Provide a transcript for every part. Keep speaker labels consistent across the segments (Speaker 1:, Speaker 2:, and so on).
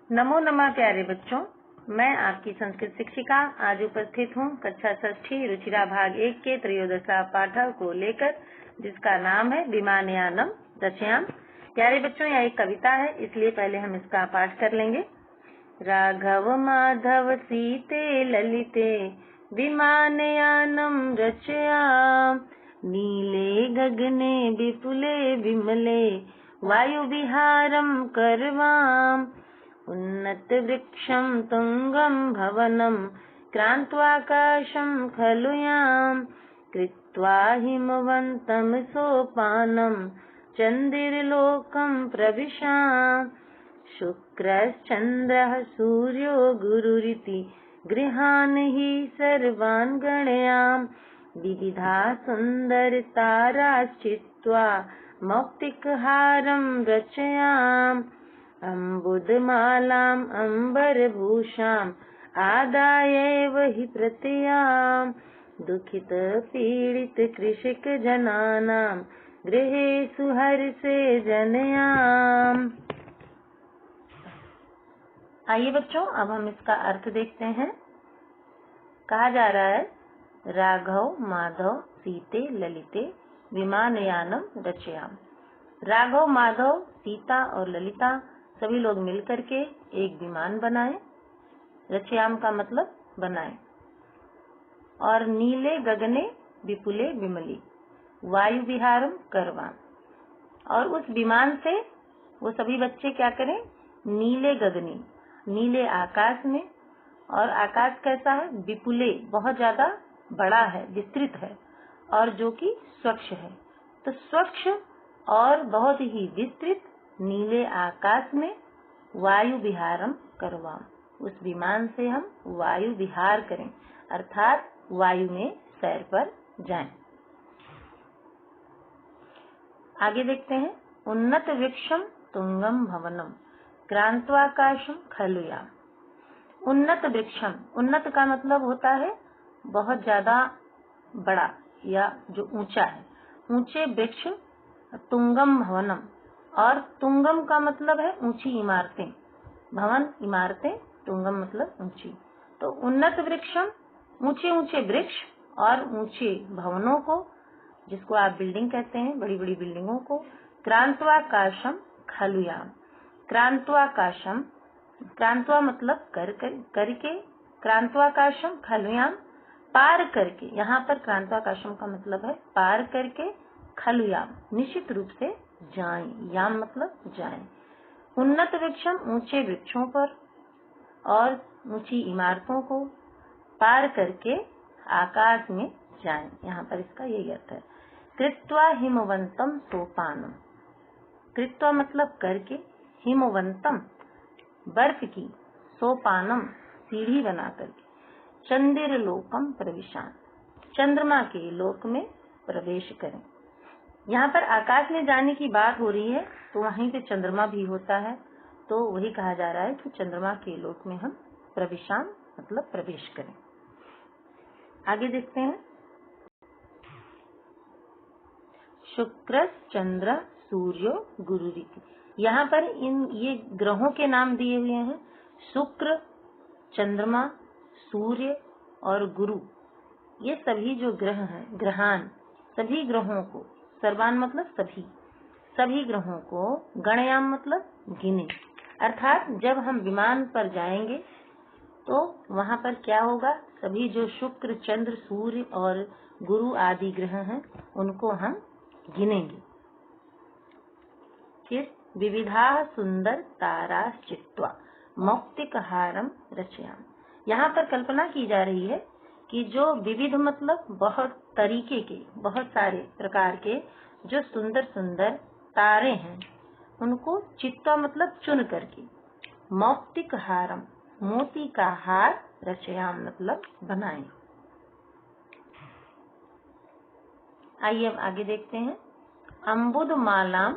Speaker 1: नमो नमः प्यारे बच्चों, मैं आपकी संस्कृत शिक्षिका आज उपस्थित हूँ कक्षा षष्ठी रुचिरा भाग 1 के त्रयोदशा पाठक को लेकर, जिसका नाम है विमानयानम रचयाम। प्यारे बच्चों, यह एक कविता है, इसलिए पहले हम इसका पाठ कर लेंगे। राघव माधव सीते ललिते विमानयानम रचयाम, नीले गगने विपुले विमले वायु विहारम करवाम, उन्नत वृक्षं तुंगं भवनं क्रांत्वाकाशं खलुयां, कृत्वा हिमवन्तं सोपानं चन्दिरलोकं प्रविशाम, शुक्रश्चन्द्रः सूर्यो गुरुरिति गृहान् हि सर्वान् गणयाम, विविधा सुन्दरताराश्चित्वा मौक्तिकहारं रचयाम, अम्बुदमालाम् अम्बरभूषाम् आदायैव हि प्रत्ययाम्, दुखित पीडित कृषक जनानां गृहेषु हर्षे जनयाम। आइए बच्चों, अब हम इसका अर्थ देखते हैं। कहा जा रहा है, राघव माधव सीते ललिते विमानयानम रचयाम। राघव, माधव, सीता और ललिता सभी लोग मिलकर के एक विमान बनाए। रचयाम का मतलब बनाए। और नीले गगने विपुले विमली वायु विहारम करवाम, और उस विमान से वो सभी बच्चे क्या करें, नीले गगने, नीले आकाश में। और आकाश कैसा है, विपुले, बहुत ज्यादा बड़ा है, विस्तृत है, और जो कि स्वच्छ है। तो स्वच्छ और बहुत ही विस्तृत नीले आकाश में वायु विहारम करवाम, उस विमान से हम वायु विहार करें, अर्थात वायु में सैर पर जाएं। आगे देखते हैं। उन्नत वृक्षम तुंगम भवनम क्रांत्वाकाशम खलुयाम। उन्नत वृक्षम, उन्नत का मतलब होता है बहुत ज्यादा बड़ा या जो ऊंचा है, ऊंचे वृक्ष। तुंगम भवनम, और तुंगम का मतलब है ऊंची इमारतें, भवन इमारतें, तुंगम मतलब ऊंची। तो उन्नत वृक्षम, ऊंचे ऊंचे वृक्ष और ऊंचे भवनों को, जिसको आप बिल्डिंग कहते हैं, बड़ी बड़ी बिल्डिंगों को। क्रांत्वाकाशम खलुयाम, क्रांत्वाकाशम, क्रांत्वा मतलब करके, क्रांत्वाकाशम खलुयाम पार करके। यहाँ पर क्रांत्वाकाशम का मतलब है पार करके, खलुयाम निश्चित रूप से जाएं, याम मतलब जाएं। उन्नत वृक्षम, ऊंचे वृक्षों पर और ऊंची इमारतों को पार करके आकाश में जाएं। यहाँ पर इसका यही अर्थ है। कृत्वा हिमवंतम सोपानम, कृत्वा मतलब करके, हिमवंतम बर्फ की, सोपानम सीढ़ी बना करके, चंद्र लोकम प्रविशान चंद्रमा के लोक में प्रवेश करें। यहाँ पर आकाश में जाने की बात हो रही है, तो वहीं पे चंद्रमा भी होता है, तो वही कहा जा रहा है कि चंद्रमा के लोक में हम प्रविशान मतलब प्रवेश करें। आगे देखते हैं। शुक्र चंद्र सूर्यो गुरुरिति, यहाँ पर ये ग्रहों के नाम दिए हुए हैं। शुक्र, चंद्रमा, सूर्य और गुरु, ये सभी जो ग्रह हैं, ग्रहान, सभी ग्रहों को, सर्वान मतलब सभी, सभी ग्रहों को, गणयाम मतलब गिने। अर्थात जब हम विमान पर जाएंगे तो वहाँ पर क्या होगा, सभी जो शुक्र चंद्र सूर्य और गुरु आदि ग्रह हैं उनको हम गिनेंगे। फिर विविधा सुंदर ताराश्चित्वा मौक्तिकहारम रचयाम, यहाँ पर कल्पना की जा रही है कि जो विविध मतलब बहुत तरीके के, बहुत सारे प्रकार के जो सुंदर सुंदर तारे हैं, उनको चित्वा मतलब चुन करके, मौक्तिकहारम मोती का हार, रचयाम मतलब बनाएं। आइए अब आगे देखते हैं। अम्बुद मालाम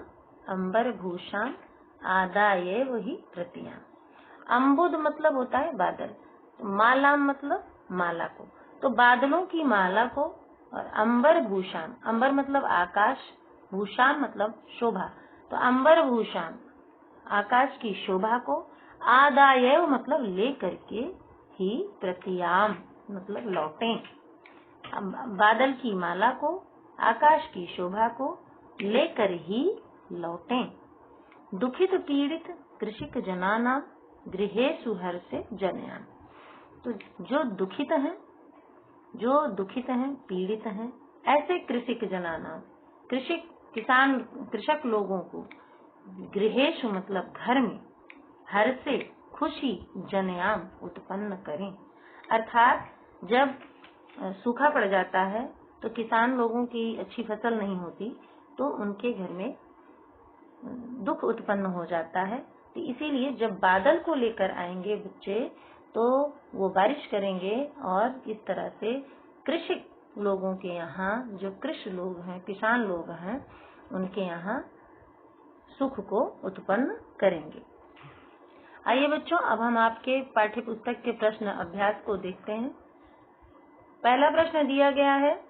Speaker 1: अंबर भूषाम आदाये वही प्रतियाम। अम्बुद मतलब होता है बादल, मालाम मतलब माला को, तो बादलों की माला को, और अंबर भूषाम, अंबर मतलब आकाश, भूषाम मतलब शोभा, तो अंबर भूषाम आकाश की शोभा को आदाय मतलब ले करके, ही प्रतियाम मतलब लौटें। बादल की माला को, आकाश की शोभा को लेकर ही लौटें। दुखित पीड़ित कृषिक जनाना गृहेषु हर्षे जनयान। तो जो दुखित हैं, पीड़ित हैं, ऐसे कृषिक जनाना, कृषक लोगों को गृहेषु मतलब घर में, हर्षे खुशी, जनयाम उत्पन्न करें। अर्थात जब सूखा पड़ जाता है तो किसान लोगों की अच्छी फसल नहीं होती तो उनके घर में दुख उत्पन्न हो जाता है। तो इसीलिए जब बादल को लेकर आएंगे बच्चे तो वो बारिश करेंगे और इस तरह से कृषि लोगों के यहाँ, जो कृषि लोग हैं, किसान लोग हैं, उनके यहाँ सुख को उत्पन्न करेंगे। आइए बच्चों, अब हम आपके पाठ्य पुस्तक के प्रश्न अभ्यास को देखते हैं। पहला प्रश्न दिया गया है,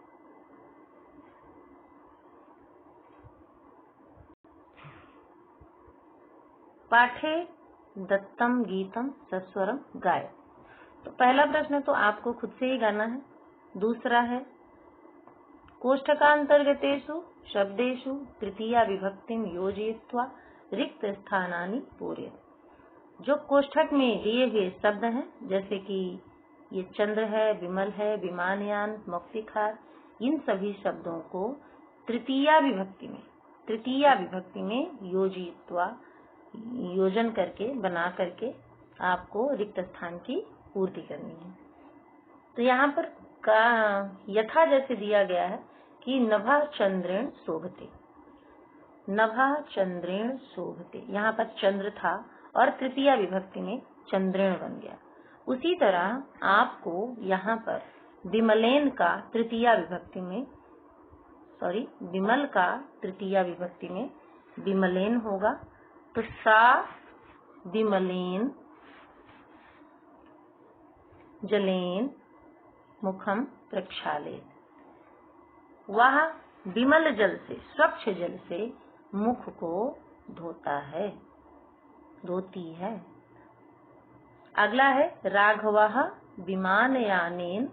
Speaker 1: पाठे दत्तम गीतम सस्वरम गाय। तो पहला प्रश्न तो आपको खुद से ही गाना है। दूसरा है, कोष्ठकांतर्गतेषु शब्देषु तृतीया विभक्तिम योजयित्वा रिक्त स्थानानि पूरयेत्। जो कोष्ठक में दिए हुए शब्द हैं, जैसे कि ये चंद्र है, विमल है, विमानयान, मौक्तिकार, इन सभी शब्दों को तृतीया विभक्ति में योजयित्वा योजन करके, बना करके आपको रिक्त स्थान की पूर्ति करनी है। तो यहाँ पर यथा जैसे दिया गया है कि नभा चंद्रेण शोभते, नभा चंद्रेण शोभते, यहाँ पर चंद्र था और तृतीया विभक्ति में चंद्रेण बन गया। उसी तरह आपको यहाँ पर विमलेन का तृतीया विभक्ति में, विमल का तृतीया विभक्ति में विमलेन होगा। तो सा विमलेन जलेन मुखम प्रक्षालेत। वह विमल जल से, स्वच्छ जल से मुख को धोता है, धोती है। अगला है, राघवः विमानयानेन,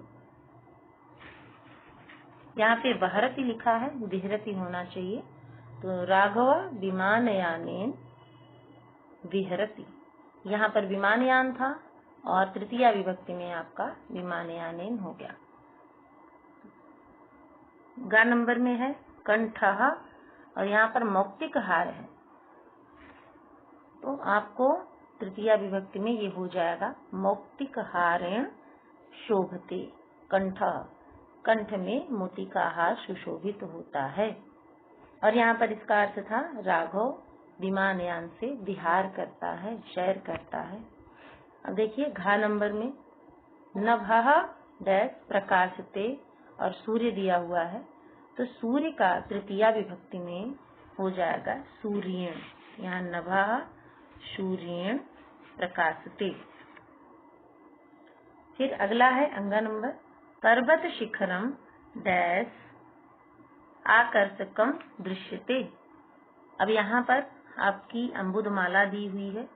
Speaker 1: यहाँ पे बहरति लिखा है, विहरति होना चाहिए। तो राघव विमानयानेन विहरति, यहाँ पर विमानयान था और तृतीया विभक्ति में आपका विमानयानेन हो गया। गा नंबर में है कंठः और यहाँ पर मौक्तिक हार है, तो आपको तृतीया विभक्ति में ये हो जाएगा मौक्तिक हारेण शोभते। कंठः, कंठ में मोती का हार सुशोभित होता है। और यहाँ पर इसका अर्थ था राघव विमानयान से विहार करता है, सैर करता है। अब देखिए घा नंबर में नभः डैश प्रकाशते और सूर्य दिया हुआ है, तो सूर्य का तृतीया विभक्ति में हो जाएगा सूर्येण। यहाँ नभः सूर्येण प्रकाशते। फिर अगला है अंगा नंबर, पर्वत शिखरम डैश आकर्षकम दृश्यते। अब यहाँ पर आपकी अम्बुदमाला दी हुई है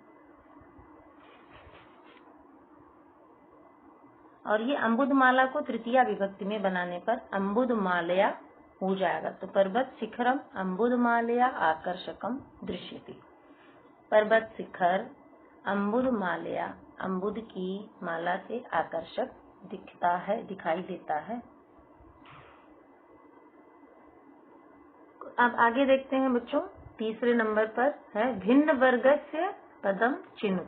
Speaker 1: और ये अम्बुदमाला को तृतीया विभक्ति में बनाने पर अम्बुदमालया हो जाएगा। तो पर्वत शिखरम अम्बुदमालया आकर्षकम दृश्यते। पर्वत शिखर अम्बुदमालया, अम्बुद की माला से आकर्षक दिखता है, दिखाई देता है। अब आगे देखते हैं बच्चों, तीसरे नंबर पर है भिन्न वर्गस्य पदम चिन्ह।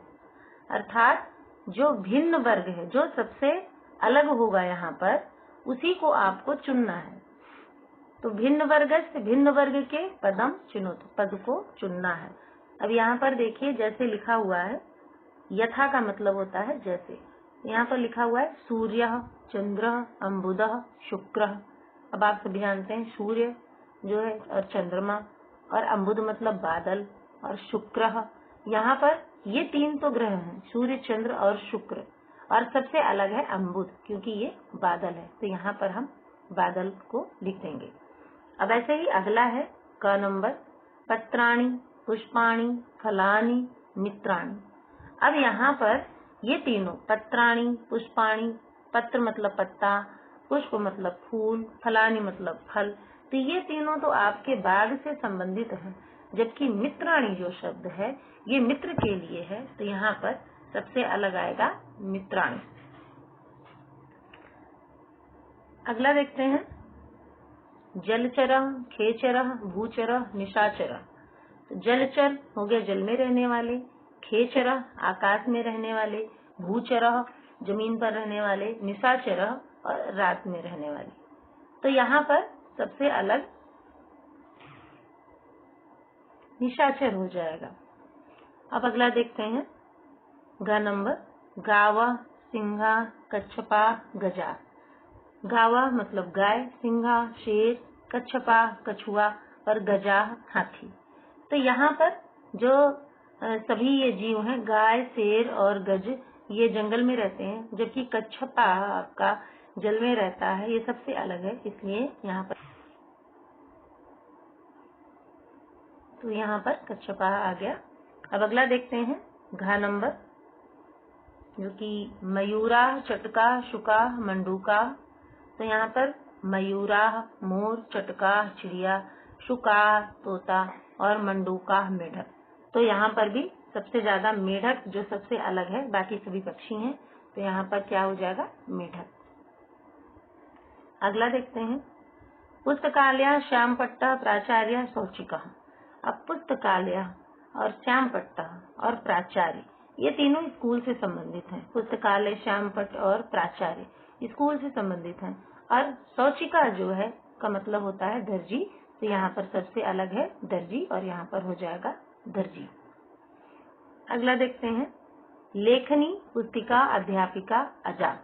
Speaker 1: अर्थात जो भिन्न वर्ग है, जो सबसे अलग होगा यहाँ पर, उसी को आपको चुनना है। तो भिन्न वर्ग से, भिन्न वर्ग के पदम चिन्ह, पद को चुनना है। अब यहाँ पर देखिए जैसे लिखा हुआ है, यथा का मतलब होता है जैसे। यहाँ पर लिखा हुआ है सूर्य, चंद्र, अम्बुदः, शुक्र। अब आप सभी जानते हैं सूर्य जो है और चंद्रमा, और अम्बुद मतलब बादल, और शुक्र। यहाँ पर ये तीन तो ग्रह हैं, सूर्य, चंद्र और शुक्र, और सबसे अलग है अम्बुद क्योंकि ये बादल है। तो यहाँ पर हम बादल को लिख देंगे। अब ऐसे ही अगला है क नंबर, पत्राणि पुष्पाणि फलानि मित्राणि। अब यहाँ पर ये तीनों पत्राणि, पुष्पाणि, पत्र मतलब पत्ता, पुष्प मतलब फूल, फलानि मतलब फल, तो ये तीनों तो आपके बाग से संबंधित हैं, जबकि मित्राणि जो शब्द है ये मित्र के लिए है, तो यहाँ पर सबसे अलग आएगा मित्राणि। अगला देखते हैं, जलचरः, खेचरः, भूचरः, निशाचरः। तो जलचर हो गया जल में रहने वाले, खेचरः आकाश में रहने वाले, भूचरः जमीन पर रहने वाले, निशाचरः और रात में रहने वाले। तो यहाँ पर सबसे अलग निशाचर हो जाएगा। अब अगला देखते हैं, ग नंबर, गावा, सिंहा, कच्छपा, गजा। गावा मतलब गाय, सिंहा शेर, कच्छपा कछुआ और गजा हाथी। तो यहाँ पर जो सभी ये जीव हैं, गाय, शेर और गज, ये जंगल में रहते हैं, जबकि कच्छपा आपका जल में रहता है। ये सबसे अलग है, इसलिए यहाँ पर तो यहाँ पर कच्छपा आ गया। अब अगला देखते हैं, घा नंबर, जो कि मयूरा, चटका, शुका, मंडूका। तो यहाँ पर मयूरा मोर, चटका चिड़िया, शुका तोता और मंडूका मेढक। तो यहाँ पर भी सबसे ज्यादा मेढक जो सबसे अलग है, बाकी सभी पक्षी हैं, तो यहाँ पर क्या हो जाएगा, मेढक। अगला देखते हैं, पुस्तकालय, श्यामपट्टा, प्राचार्य, शौचिका। अब पुस्तकालय और श्यामपट्टा और प्राचार्य ये तीनों स्कूल से संबंधित हैं। पुस्तकालय, श्यामपट्ट और प्राचार्य स्कूल से संबंधित हैं, और शौचिका जो है का मतलब होता है दर्जी। तो यहाँ पर सबसे अलग है दर्जी, और यहाँ पर हो जाएगा दर्जी। अगला देखते हैं, लेखनी, पुस्तिका, अध्यापिका, अजा।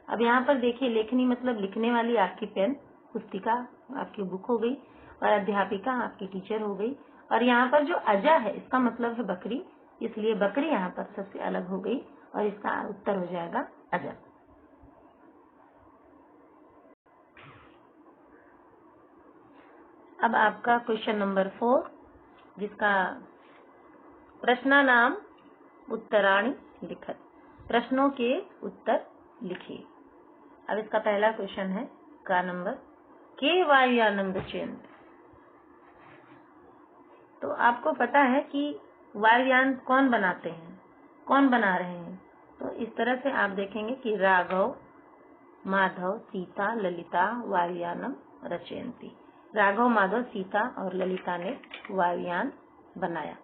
Speaker 1: अब यहाँ पर देखिए, लेखनी मतलब लिखने वाली आपकी पेन, पुस्तिका आपकी बुक हो गई, और अध्यापिका आपकी टीचर हो गई। और यहाँ पर जो अजा है इसका मतलब है बकरी, इसलिए बकरी यहाँ पर सबसे अलग हो गई, और इसका उत्तर हो जाएगा अजा। अब आपका क्वेश्चन नंबर 4, जिसका प्रश्नानाम उत्तराणि लिखत, प्रश्नों के उत्तर लिखिए। अब इसका पहला क्वेश्चन है का नंबर, के वायुयानम रचयन्ति। तो आपको पता है कि वायुयान कौन बनाते हैं, कौन बना रहे हैं। तो इस तरह से आप देखेंगे कि राघव, माधव, सीता, ललिता वायुयानम रचयन्ति। राघव, माधव, सीता और ललिता ने वायुयान बनाया।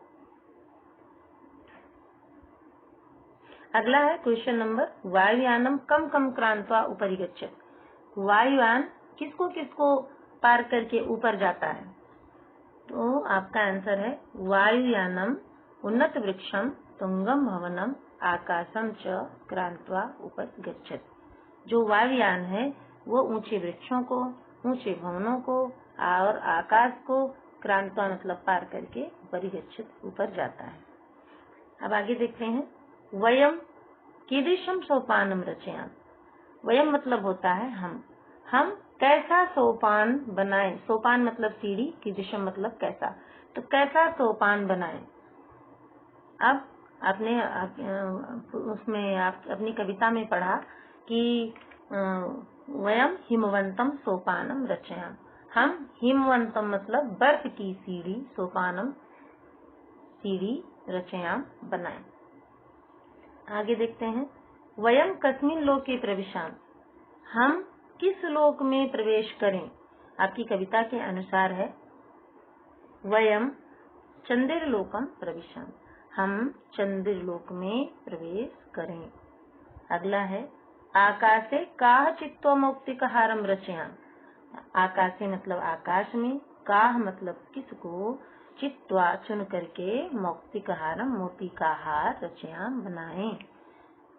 Speaker 1: अगला है क्वेश्चन नंबर, वायुयानम कम कम क्रांत्वा उपरि गच्छति। वायुयान किसको किसको पार करके ऊपर जाता है। तो आपका आंसर है, वायुयानम उन्नत वृक्षम तुंगम भवनम आकाशम च क्रांत्वा उपरि गच्छति। जो वायुयान है वो ऊंचे वृक्षों को, ऊंचे भवनों को और आकाश को क्रांत्वा मतलब पार करके उपरि गच्छति ऊपर जाता है। अब आगे देखते हैं, वयम कीदृशम सोपानम रचयामि। वयम मतलब होता है हम कैसा सोपान बनाएं। सोपान मतलब सीढ़ी, कीदृशम मतलब कैसा, तो कैसा सोपान बनाएं। अब आपने उसमें आप अपनी कविता में पढ़ा कि वयम हिमवंतम सोपानम रचयामि। हम हिमवंतम मतलब बर्फ की सीढ़ी, सोपानम सीढ़ी, रचयाम बनाएं। आगे देखते हैं, वयम कस्मिन् लोके प्रविशामि। हम किस लोक में प्रवेश करें। आपकी कविता के अनुसार है, वयम चंद्रलोकम प्रविशामि। हम चंद्रलोक में प्रवेश करें। अगला है, आकाशे काह चित्वा मौक्तिकहारम रचयामि। आकाशे मतलब आकाश में, काह मतलब किसको, चित्वा चुन करके, मौक्तिकहारम मोती का हार रचयाम बनाएं।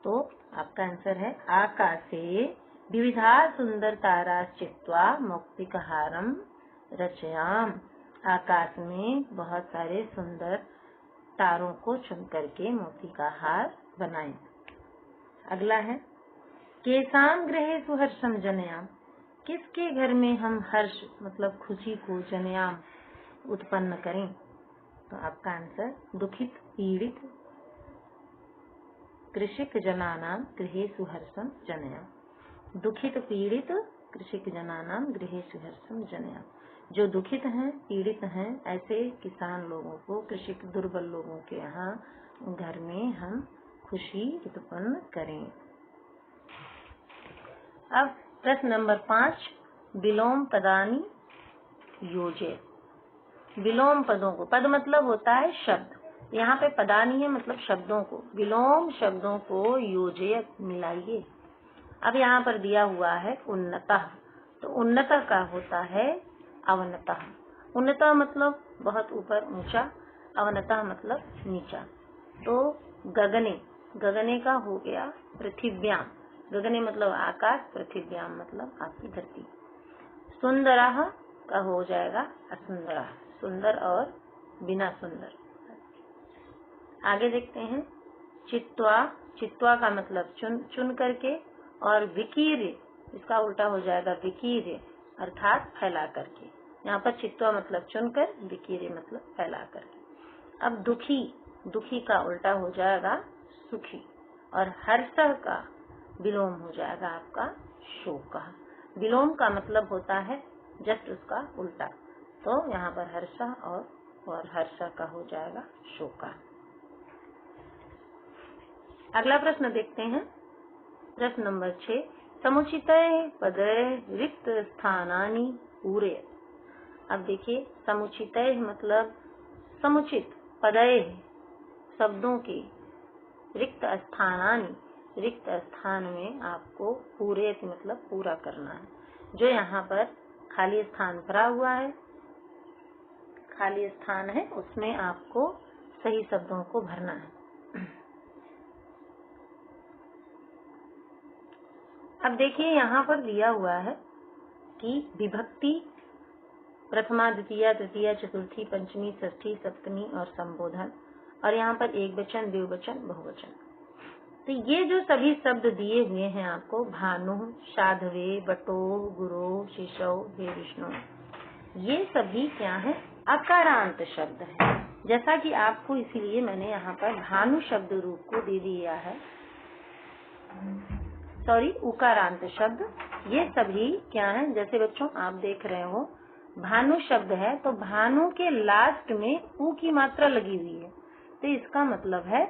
Speaker 1: तो आपका आंसर है, आकाशे विविधा सुंदर तारा चित्वा मौक्तिकहारम रचयाम। आकाश में बहुत सारे सुंदर तारों को चुन करके मोती का हार बनाएं। अगला है, केसाम गृहे सुहर्षम जनयाम। किसके घर में हम हर्ष मतलब खुशी को जनयाम उत्पन्न करें। तो आपका आंसर दुखित, पीड़ित कृषिक जनानां गृहेषु हर्षं जनयाम। दुखित पीड़ित कृषिक जनानां गृहेषु हर्षं जनयाम। जो दुखित हैं, पीड़ित हैं, ऐसे किसान लोगों को, कृषिक दुर्बल लोगों के यहाँ घर में हम खुशी उत्पन्न करें। अब प्रश्न नंबर 5, विलोम पदानि योजय। विलोम पदों को, पद मतलब होता है शब्द, यहाँ पे पदानी है मतलब शब्दों को, विलोम शब्दों को योजय मिलाइए। अब यहाँ पर दिया हुआ है उन्नतः, तो उन्नतः का होता है अवनतः। उन्नतः मतलब बहुत ऊपर ऊंचा, अवनतः मतलब नीचा। तो गगने, गगने का हो गया पृथिव्याम, गगने मतलब आकाश, पृथिव्याम मतलब आपकी धरती। सुंदरः का हो जाएगा असुंदरः, सुंदर और बिना सुंदर। आगे देखते हैं चित्वा, चित्वा का मतलब चुन, चुन करके, और विकीर्य, इसका उल्टा हो जाएगा विकीर्य अर्थात फैला करके। यहाँ पर चित्वा मतलब चुनकर, विकीर्य मतलब फैला करके। अब दुखी, दुखी का उल्टा हो जाएगा सुखी, और हर्ष का विलोम हो जाएगा आपका शोक। विलोम का मतलब होता है जस्ट उसका उल्टा, तो यहाँ पर हर्ष और हर्ष का हो जाएगा शोका। अगला प्रश्न देखते हैं, प्रश्न नंबर 6, समुचितय पदय रिक्त स्थानानि पूरयत। अब देखिए समुचितय मतलब समुचित, पदय शब्दों के, रिक्त स्थानानि, रिक्त स्थान में आपको पूरयत मतलब पूरा करना है। जो यहाँ पर खाली स्थान भरा हुआ है, खाली स्थान है, उसमें आपको सही शब्दों को भरना है। अब देखिए यहाँ पर दिया हुआ है कि विभक्ति प्रथमा, द्वितीया, तृतीया, चतुर्थी, पंचमी, षष्ठी, सप्तमी और संबोधन, और यहाँ पर एक वचन, द्विवचन, बहुवचन। तो ये जो सभी शब्द दिए हुए हैं आपको, भानु, साधवे, बटो, गुरो, शिशो, हे विष्णु, ये सभी क्या है? अकारांत शब्द है। जैसा कि आपको इसीलिए मैंने यहाँ पर भानु शब्द रूप को दे दिया है, सॉरी उकारांत शब्द। ये सभी क्या है? जैसे बच्चों आप देख रहे हो भानु शब्द है, तो भानु के लास्ट में उ की मात्रा लगी हुई है, तो इसका मतलब है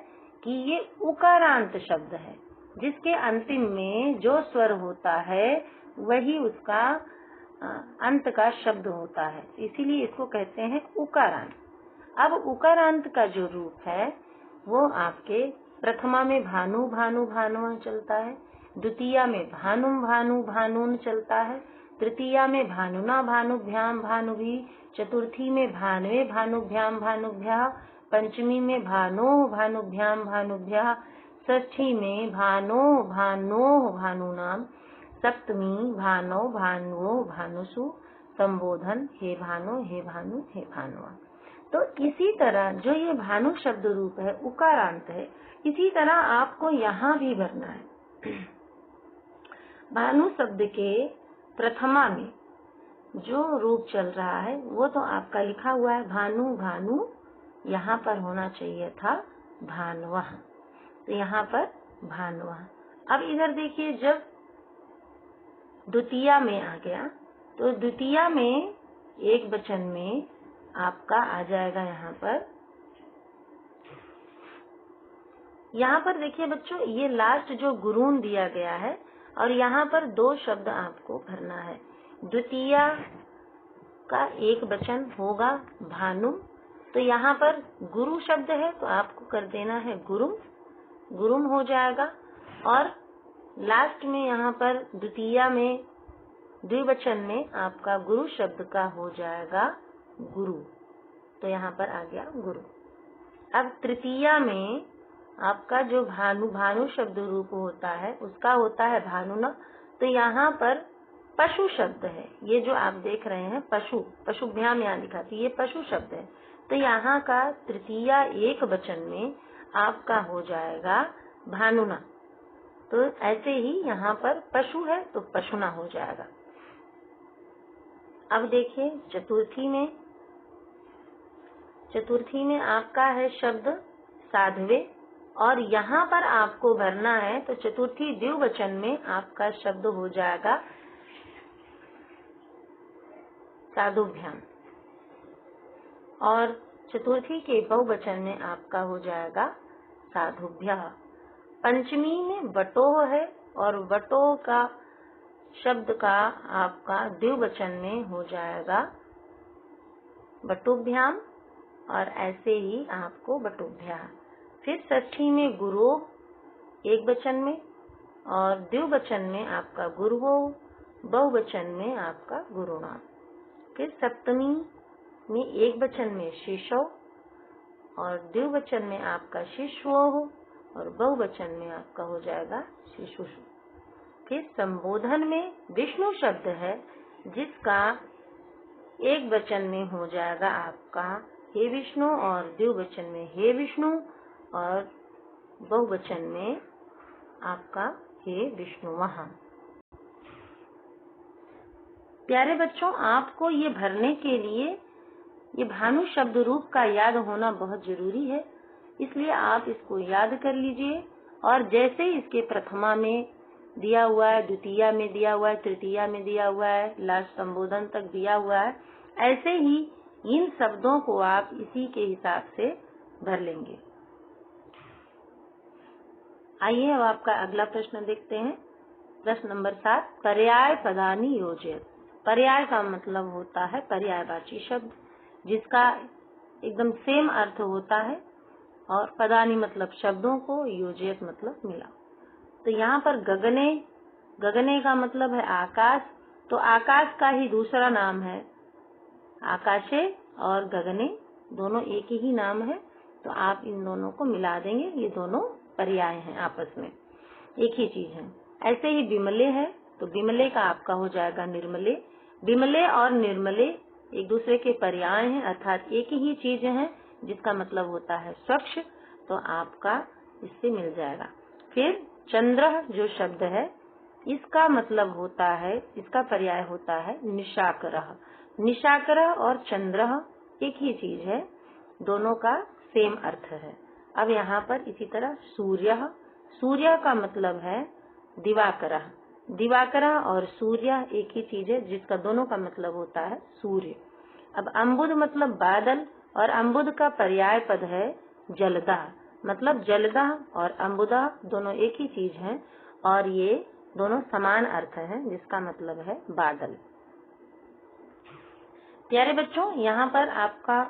Speaker 1: कि ये उकारांत शब्द है, जिसके अंतिम में जो स्वर होता है वही उसका अंत का शब्द होता है, इसीलिए इसको कहते हैं उकारांत। अब उकारांत का जो रूप है वो आपके प्रथमा में भानु भानु भानु चलता है, द्वितीया में भानुम भानु भानुन चलता है, तृतीया में भानुना भानुभ्याम भानुभी, चतुर्थी में भानवे भानुभ्याम भानुभ्या, पंचमी में भानो भानुभ्याम भानुभ्या, षष्ठी में भानो भानो भानुनाम, सप्तमी भानो भानुओ भानुसु, संबोधन हे भानु हे भानु हे भानुआ। तो इसी तरह जो ये भानु शब्द रूप है उकारांत है, इसी तरह आपको यहाँ भी भरना है। भानु शब्द के प्रथमा में जो रूप चल रहा है वो तो आपका लिखा हुआ है भानु भानु, यहाँ पर होना चाहिए था भानुवः, तो यहाँ पर भानुवः। अब इधर देखिए जब द्वितीया में आ गया तो द्वितीया में एक वचन में आपका आ जाएगा यहाँ पर देखिए बच्चों ये लास्ट जो गुरून दिया गया है, और यहाँ पर दो शब्द आपको भरना है। द्वितीया का एक वचन होगा भानु, तो यहाँ पर गुरु शब्द है तो आपको कर देना है गुरुम, गुरुम हो जाएगा, और लास्ट में यहाँ पर द्वितीया में द्विवचन में आपका गुरु शब्द का हो जाएगा गुरु, तो यहाँ पर आ गया गुरु। अब तृतीया में आपका जो भानु भानु शब्द रूप होता है उसका होता है भानुना, तो यहाँ पर पशु शब्द है, ये जो आप देख रहे हैं पशु, पशुभ्याम यहाँ लिखा था, ये पशु शब्द है, तो यहाँ का तृतीया एक वचन में आपका हो जाएगा भानुना, तो ऐसे ही यहाँ पर पशु है तो पशुना हो जाएगा। अब देखिए चतुर्थी में आपका है शब्द साधवे और यहाँ पर आपको भरना है तो चतुर्थी द्विवचन में आपका शब्द हो जाएगा साधुभ्याम, और चतुर्थी के बहुवचन में आपका हो जाएगा साधुभ्यः। पंचमी में वटोः है और वटोः का शब्द का आपका द्विवचन में हो जाएगा वटुभ्याम, और ऐसे ही आपको वटुभ्यः। फिर षष्ठी में गुरोः एक वचन में, और द्विवचन में आपका गुरुवोः, बहुवचन में आपका गुरुणाम्। फिर सप्तमी में एक वचन में शिशौ, और द्विवचन में आपका शिशवोः, और बहुवचन में आपका हो जाएगा शिशुषु। फिर संबोधन में विष्णु शब्द है, जिसका एक वचन में हो जाएगा आपका हे विष्णु, और द्विवचन में हे विष्णु, और बहुवचन में आपका हे विष्णुवः। प्यारे बच्चों, आपको ये भरने के लिए ये भानु शब्द रूप का याद होना बहुत जरूरी है, इसलिए आप इसको याद कर लीजिए। और जैसे इसके प्रथमा में दिया हुआ है, द्वितीया में दिया हुआ है, तृतीया में दिया हुआ है, लास्ट संबोधन तक दिया हुआ है, ऐसे ही इन शब्दों को आप इसी के हिसाब से भर लेंगे। आइए अब आपका अगला प्रश्न देखते हैं। प्रश्न नंबर 7, पर्याय पदानि योजयत। पर्याय का मतलब होता है पर्यायवाची शब्द, जिसका एकदम सेम अर्थ होता है, और पदानि मतलब शब्दों को, योजयत मतलब मिला। तो यहाँ पर गगने, गगने का मतलब है आकाश, तो आकाश का ही दूसरा नाम है आकाशे, और गगने दोनों एक ही नाम है, तो आप इन दोनों को मिला देंगे, ये दोनों पर्याय हैं, आपस में एक ही चीज है। ऐसे ही विमले है, तो विमले का आपका हो जाएगा निर्मले। विमले और निर्मले एक दूसरे के पर्याय हैं, अर्थात एक ही चीज है, जिसका मतलब होता है स्वच्छ, तो आपका इससे मिल जाएगा। फिर चंद्र जो शब्द है, इसका मतलब होता है, इसका पर्याय होता है निशाकरः। निशाकरः और चंद्रः एक ही चीज है, दोनों का सेम अर्थ है। अब यहाँ पर इसी तरह सूर्यः, सूर्य का मतलब है दिवाकरः। दिवाकरः और सूर्य एक ही चीज है, जिसका दोनों का मतलब होता है सूर्य। अब अम्बुद मतलब बादल, और अम्बुद का पर्याय पद है जलदः, मतलब जलदः और अम्बुदः दोनों एक ही चीज हैं, और ये दोनों समान अर्थ हैं, जिसका मतलब है बादल। प्यारे बच्चों, यहाँ पर आपका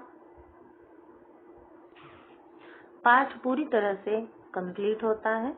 Speaker 1: पाठ पूरी तरह से कंप्लीट होता है।